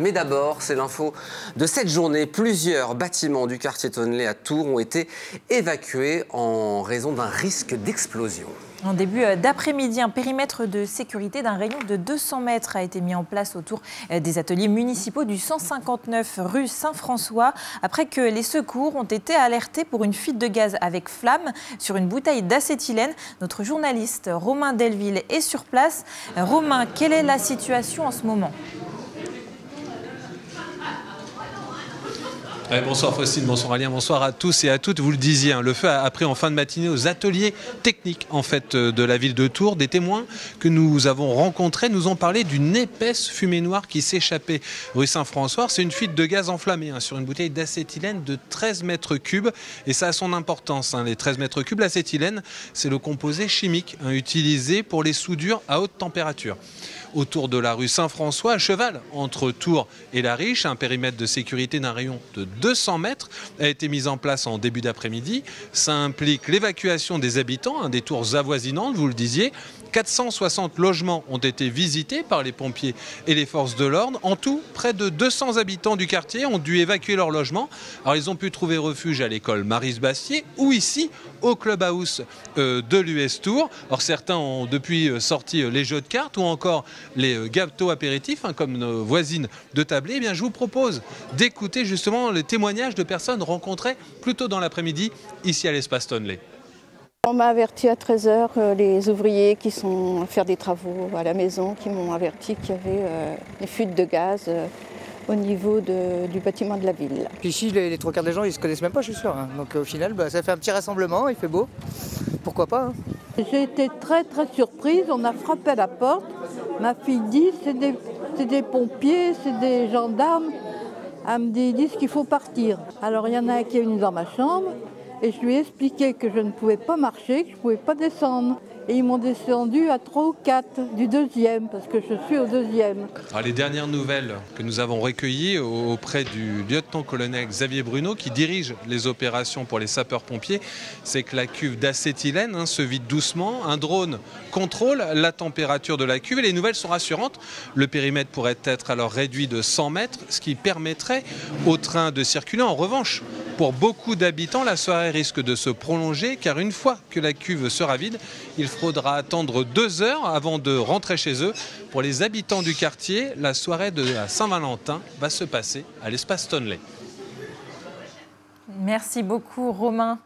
Mais d'abord, c'est l'info de cette journée. Plusieurs bâtiments du quartier Tonley à Tours ont été évacués en raison d'un risque d'explosion. En début d'après-midi, un périmètre de sécurité d'un rayon de 200 mètres a été mis en place autour des ateliers municipaux du 159 rue Saint-François, après que les secours ont été alertés pour une fuite de gaz avec flamme sur une bouteille d'acétylène. Notre journaliste Romain Delville est sur place. Romain, quelle est la situation en ce moment ? Bonsoir Faustine, bonsoir Alien, bonsoir à tous et à toutes. Vous le disiez, le feu a pris en fin de matinée aux ateliers techniques de la ville de Tours. Des témoins que nous avons rencontrés nous ont parlé d'une épaisse fumée noire qui s'échappait rue Saint-François. C'est une fuite de gaz enflammé sur une bouteille d'acétylène de 13 mètres cubes. Et ça a son importance, les 13 mètres cubes. L'acétylène, c'est le composé chimique utilisé pour les soudures à haute température. Autour de la rue Saint-François, à cheval entre Tours et La Riche, un périmètre de sécurité d'un rayon de 200 mètres a été mis en place en début d'après-midi. Ça implique l'évacuation des habitants, des tours avoisinantes, vous le disiez. 460 logements ont été visités par les pompiers et les forces de l'ordre. En tout, près de 200 habitants du quartier ont dû évacuer leur logement. Alors, ils ont pu trouver refuge à l'école Maryse-Bastier ou ici, au clubhouse de l'US Tours. Alors, certains ont depuis sorti les jeux de cartes ou encore les gâteaux apéritifs, comme nos voisines de Tablé. Eh bien, je vous propose d'écouter justement les témoignages de personnes rencontrées plus tôt dans l'après-midi ici à l'espace Tonley. On m'a averti à 13 h, les ouvriers qui sont à faire des travaux à la maison, qui m'ont averti qu'il y avait des fuites de gaz au niveau du bâtiment de la ville. Puis ici, les trois quarts des gens, ils se connaissent même pas, je suis sûr. Donc au final, ça fait un petit rassemblement, il fait beau. Pourquoi pas J'ai été très surprise, on a frappé à la porte. Ma fille dit, c'est des pompiers, c'est des gendarmes. Elle me dit, ils disent qu'il faut partir. Alors il y en a un qui est venu dans ma chambre. Et je lui ai expliqué que je ne pouvais pas marcher, que je ne pouvais pas descendre. Et ils m'ont descendu à 3 ou 4 du deuxième, parce que je suis au deuxième. Alors, les dernières nouvelles que nous avons recueillies auprès du lieutenant-colonel Xavier Bruno, qui dirige les opérations pour les sapeurs-pompiers, c'est que la cuve d'acétylène se vide doucement. Un drone contrôle la température de la cuve et les nouvelles sont rassurantes. Le périmètre pourrait être alors réduit de 100 mètres, ce qui permettrait au train de circuler. En revanche, pour beaucoup d'habitants, la soirée risque de se prolonger car une fois que la cuve sera vide, il faudra attendre 2 heures avant de rentrer chez eux. Pour les habitants du quartier, la soirée de la Saint-Valentin va se passer à l'espace Tonley. Merci beaucoup Romain.